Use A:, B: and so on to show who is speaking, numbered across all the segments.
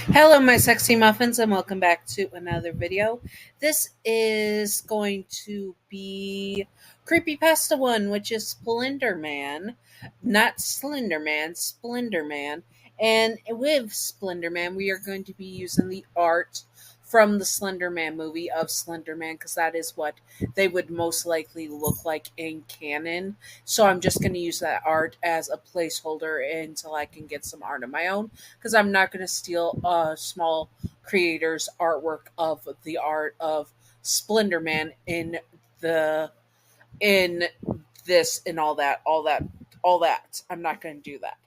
A: Hello, my sexy muffins, and welcome back to another video. This is going to be Creepypasta 1, which is Splender Man, not Slender Man, Splender Man. And with Splender Man, we are going to be using the art from the Slender Man movie of Slender Man, because that is what they would most likely look like in canon. So I'm just going to use that art as a placeholder until I can get some art of my own, because I'm not going to steal a small creator's artwork of the art of Splendor Man the in this and all that. I'm not going to do that.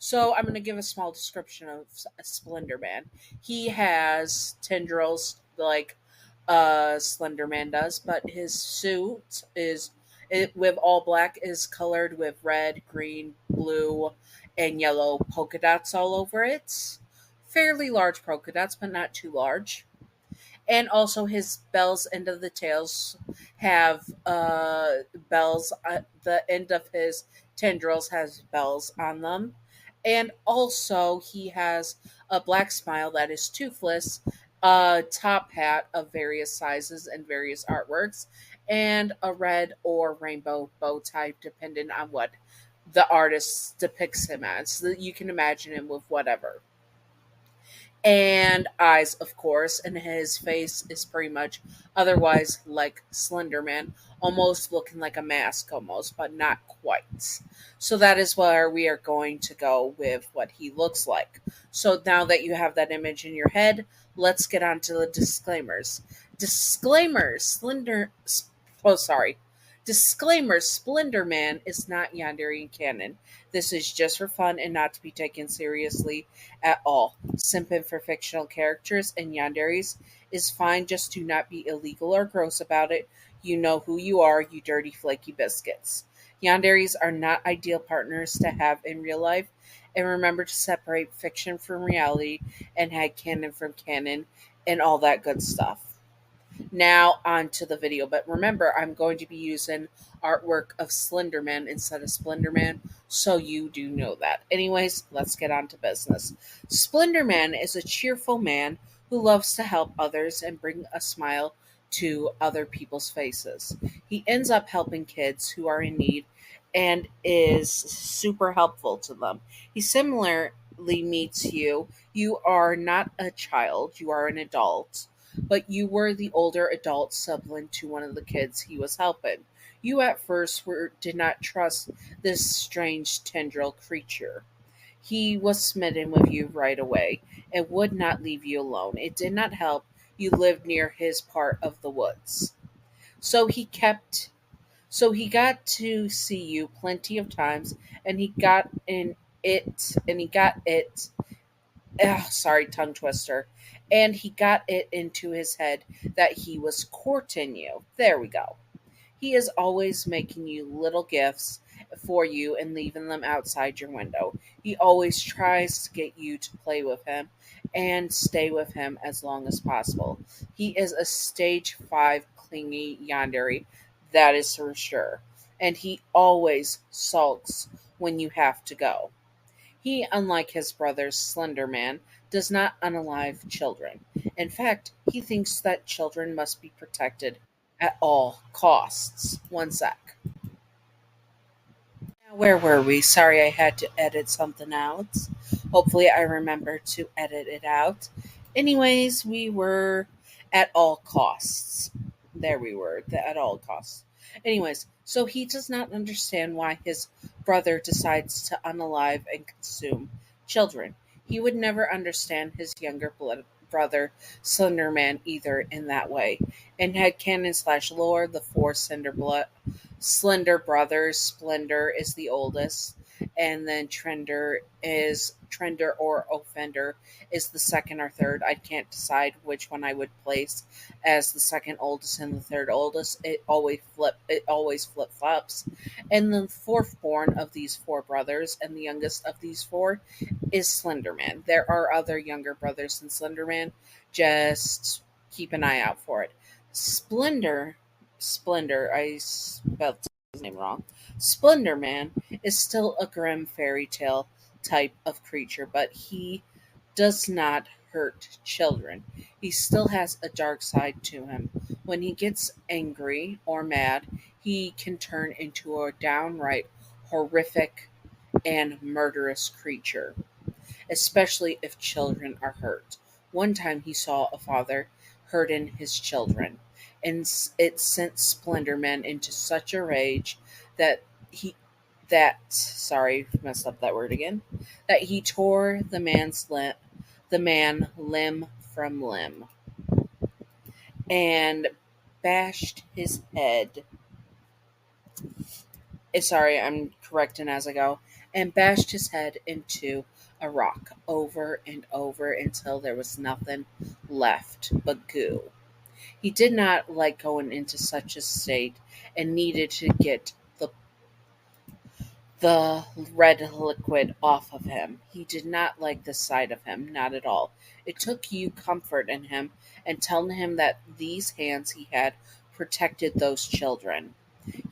A: So I'm going to give a small description of Splendor Man. He has tendrils like Slender Man does, but his suit with all black is colored with red, green, blue, and yellow polka dots all over it. Fairly large polka dots, but not too large. And also his bells end of the tails have bells. The end of his tendrils has bells on them. And also he has a black smile that is toothless, a top hat of various sizes and various artworks, and a red or rainbow bow tie, depending on what the artist depicts him as. So that you can imagine him with whatever, and eyes, of course, and his face is pretty much otherwise like Slender Man, almost looking like a mask, almost, but not quite. So that is where we are going to go with what he looks like. So now that you have that image in your head, let's get on to the disclaimers. Disclaimers, oh, sorry. Disclaimer, Splender Man is not Yandere canon. This is just for fun and not to be taken seriously at all. Simping for fictional characters and yanderes is fine, just do not be illegal or gross about it. You know who you are, you dirty flaky biscuits. Yanderes are not ideal partners to have in real life, and remember to separate fiction from reality and headcanon from canon and all that good stuff. Now on to the video, but remember I'm going to be using artwork of Slenderman instead of Splenderman, so you do know that. Anyways, let's get on to business. Splenderman is a cheerful man who loves to help others and bring a smile to other people's faces. He ends up helping kids who are in need and is super helpful to them. He similarly meets you. You are not a child, you are an adult, but you were the older adult sibling to one of the kids he was helping. You at first did not trust this strange tendril creature. He was smitten with you right away and would not leave you alone. It did not help you lived near his part of the woods. So he kept so he got to see you plenty of times, and he got it sorry, tongue twister. And he got it into his head that he was courting you. There we go. He is always making you little gifts for you and leaving them outside your window. He always tries to get you to play with him and stay with him as long as possible. He is a stage 5 clingy yandere, that is for sure. And he always sulks when you have to go. He, unlike his brother Slender Man, does not unalive children. In fact, he thinks that children must be protected at all costs. One sec. Now, where were we? Sorry, I had to edit something out. Hopefully, I remember to edit it out. Anyways, we were at all costs. There we were, at all costs. Anyways, so he does not understand why his brother decides to unalive and consume children. He would never understand his younger brother, Slender Man, either in that way. In headcanon slash lore, the four Slender brothers, Splender is the oldest, and then Trender or Offender is the second or third. I can't decide which one I would place as the second oldest and the third oldest. It always flip flops. And the fourth born of these four brothers and the youngest of these four is Slenderman. There are other younger brothers than Slenderman. Just keep an eye out for it. Splendor, I spelled his name wrong. Splender Man is still a grim fairy tale type of creature, but he does not hurt children. He still has a dark side to him. When he gets angry or mad, he can turn into a downright horrific and murderous creature, especially if children are hurt. One time he saw a father hurting his children, and it sent Splenderman into such a rage that he sorry, messed up that word again, that he tore the man limb from limb and bashed his head. Sorry, I'm correcting as I go. And bashed his head into a rock over and over until there was nothing left but goo. He did not like going into such a state and needed to get the red liquid off of him. He did not like the sight of him, not at all. It took you comfort in him and telling him that these hands he had protected those children.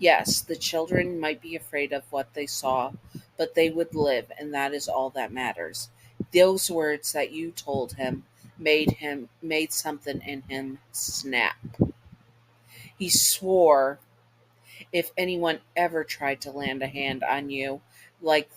A: Yes, the children might be afraid of what they saw, but they would live, and that is all that matters. Those words that you told him made something in him snap. He swore if anyone ever tried to land a hand on you like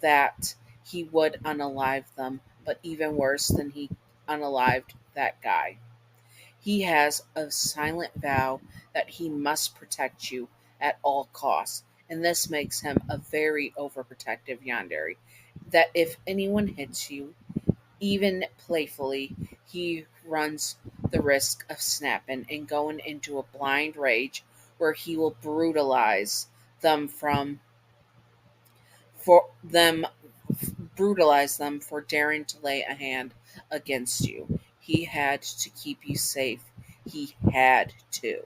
A: that he would unalive them, but even worse than he unalived that guy. He has a silent vow that he must protect you at all costs, and this makes him a very overprotective yandere. That if anyone hits you, even playfully, he runs the risk of snapping and going into a blind rage where he will them from for them brutalize them for daring to lay a hand against you. He had to keep you safe. He had to.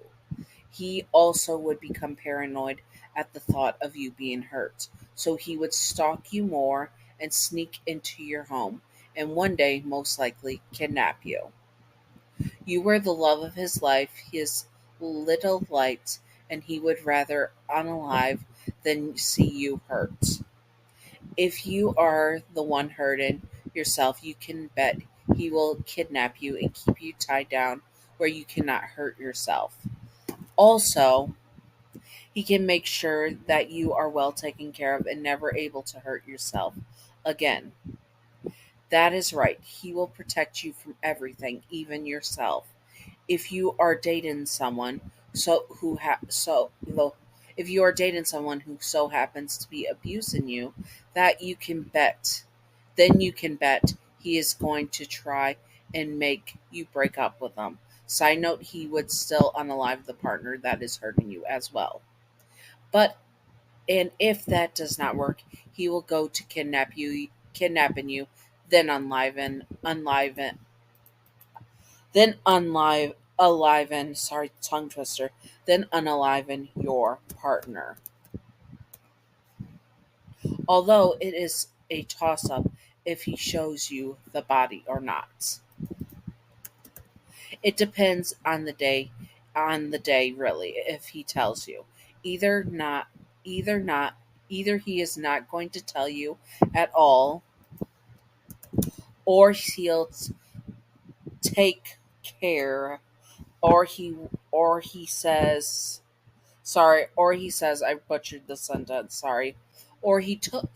A: He also would become paranoid at the thought of you being hurt, so he would stalk you more and sneak into your home, and one day, most likely, kidnap you. You were the love of his life, his little light, and he would rather unalive than see you hurt. If you are the one hurting yourself, you can bet he will kidnap you and keep you tied down where you cannot hurt yourself. Also, he can make sure that you are well taken care of and never able to hurt yourself again. That is right. He will protect you from everything, even yourself. If you are dating someone so who ha- so well, if you are dating someone who so happens to be abusing you, that you can bet, then you can bet he is going to try and make you break up with them. Side note, he would still unalive the partner that is hurting you as well. But and if that does not work, he will go to kidnapping you, then aliven, sorry, tongue twister, then unaliven your partner. Although it is a toss up if he shows you the body or not. It depends on the day really, if he tells you. Either not, either not, either he is not going to tell you at all, or he'll take care, or he says sorry, or he says I butchered the sentence, sorry. Or he will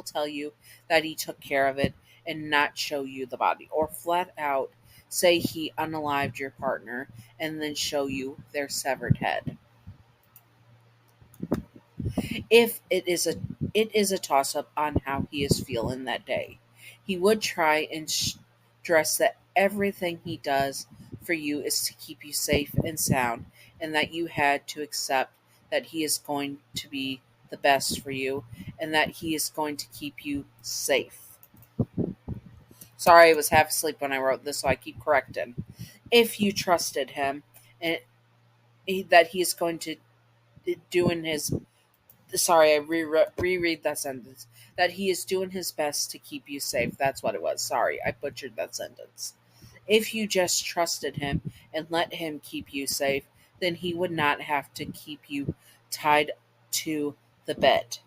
A: tell you that he took care of it and not show you the body. Or flat out say he unalived your partner and then show you their severed head. If it is a toss up on how he is feeling that day. He would try and stress that everything he does for you is to keep you safe and sound, and that you had to accept that he is going to be the best for you and that he is going to keep you safe. Sorry, I was half asleep when I wrote this, so I keep correcting. If you trusted him and that he is going to doing his sorry, I reread that sentence. That he is doing his best to keep you safe. That's what it was. Sorry, I butchered that sentence. If you just trusted him and let him keep you safe, then he would not have to keep you tied to the bed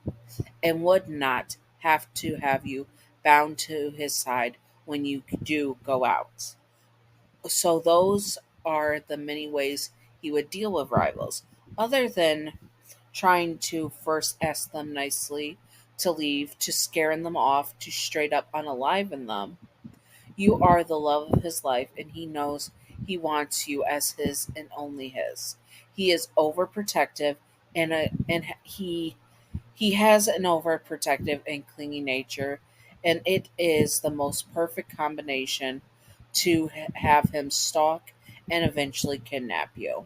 A: and would not have to have you bound to his side when you do go out. So those are the many ways he would deal with rivals, other than trying to first ask them nicely to leave, to scaring them off, to straight up unaliven them. You are the love of his life, and he knows he wants you as his and only his. He is overprotective, and he has an overprotective and clingy nature, and it is the most perfect combination to have him stalk and eventually kidnap you.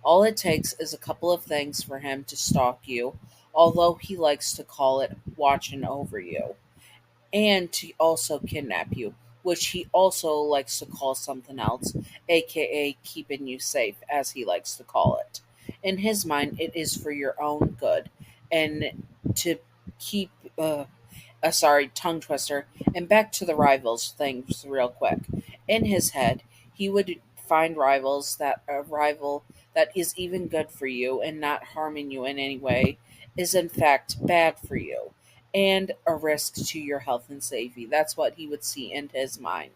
A: All it takes is a couple of things for him to stalk you, although he likes to call it watching over you, and to also kidnap you, which he also likes to call something else, aka keeping you safe, as he likes to call it. In his mind, it is for your own good, and to keep sorry, tongue twister. And back to the rivals things real quick. In his head, he would find rivals that a rival that is even good for you and not harming you in any way is in fact bad for you and a risk to your health and safety. That's what he would see in his mind.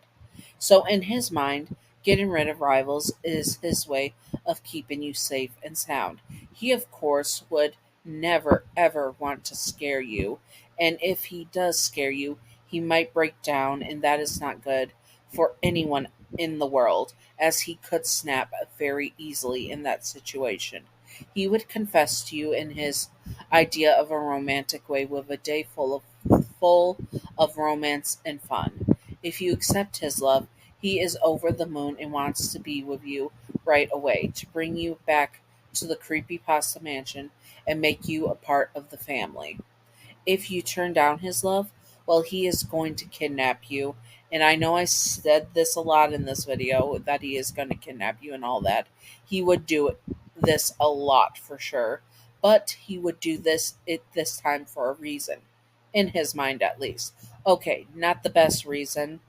A: So, in his mind, getting rid of rivals is his way of keeping you safe and sound. He, of course, would never ever want to scare you, and if he does scare you, he might break down, and that is not good for anyone in the world, as he could snap very easily in that situation. He would confess to you in his idea of a romantic way with a day full of romance and fun. If you accept his love, he is over the moon and wants to be with you right away, to bring you back to the Creepypasta mansion and make you a part of the family. If you turn down his love, well, he is going to kidnap you. And I know I said this a lot in this video, that he is going to kidnap you and all that. He would do this a lot for sure, but he would do this time for a reason, in his mind at least. Okay, not the best reason,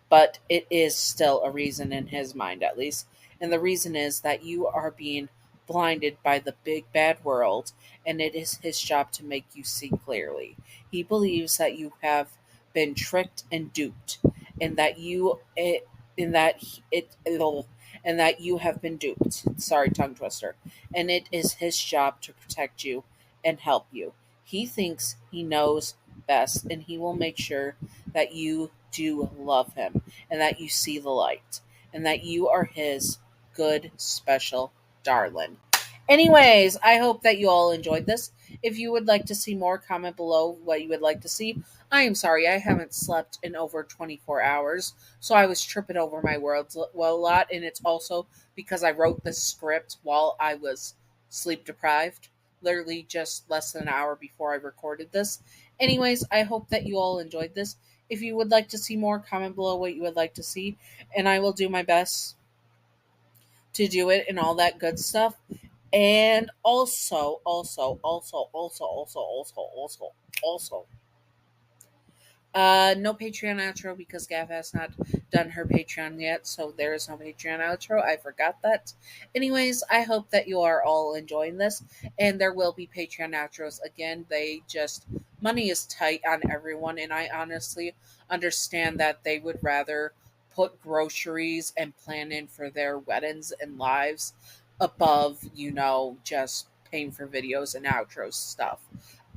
A: but it is still a reason in his mind at least. And the reason is that you are being blinded by the big bad world, and it is his job to make you see clearly. He believes that you have been tricked and duped, and that you it, and that he- it it'll and that you have been duped. Sorry, tongue twister. And it is his job to protect you and help you. He thinks he knows best, and he will make sure that you do love him, and that you see the light, and that you are his good, special darling. Anyways, I hope that you all enjoyed this. If you would like to see more, comment below what you would like to see. I am sorry, I haven't slept in over 24 hours, so I was tripping over my words well a lot, and it's also because I wrote the script while I was sleep deprived, literally just less than an hour before I recorded this. Anyways, I hope that you all enjoyed this. If you would like to see more, comment below what you would like to see, and I will do my best to do it and all that good stuff. And also, no Patreon outro because Gav has not done her Patreon yet, so there is no Patreon outro. I forgot that. Anyways, I hope that you are all enjoying this, and there will be Patreon outros again. Money is tight on everyone, and I honestly understand that they would rather put groceries and planning for their weddings and lives above, just paying for videos and outros stuff.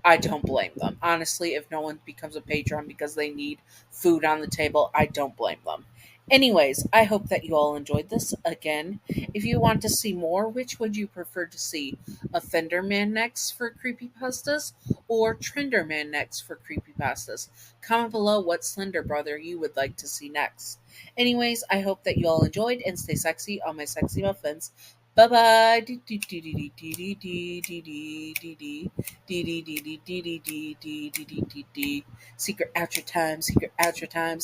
A: I don't blame them. Honestly, if no one becomes a patron because they need food on the table, I don't blame them. Anyways, I hope that you all enjoyed this. Again, if you want to see more, which would you prefer to see? A Fender Man next for creepypastas or Trender Man next for creepypastas? Comment below what Slender brother you would like to see next. Anyways, I hope that you all enjoyed and stay sexy on my sexy muffins. Bye bye. Secret outro time, secret outro time,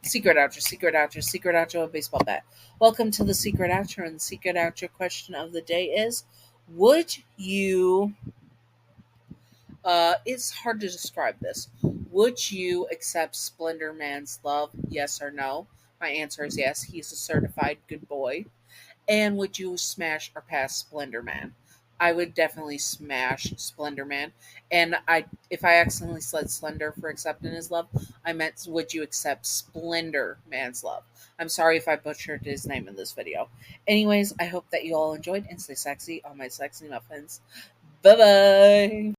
A: secret outro time, secret outro, a baseball bat. Welcome to the secret outro, and the secret outro question of the day is: would you? It's hard to describe this. Would you accept Splender Man's love? Yes or no? My answer is yes. He's a certified good boy. And would you smash or pass Splender Man? I would definitely smash Splendor Man. And if I accidentally said Slender for accepting his love, I meant would you accept Splendor Man's love? I'm sorry if I butchered his name in this video. Anyways, I hope that you all enjoyed and stay sexy on my sexy muffins. Bye bye.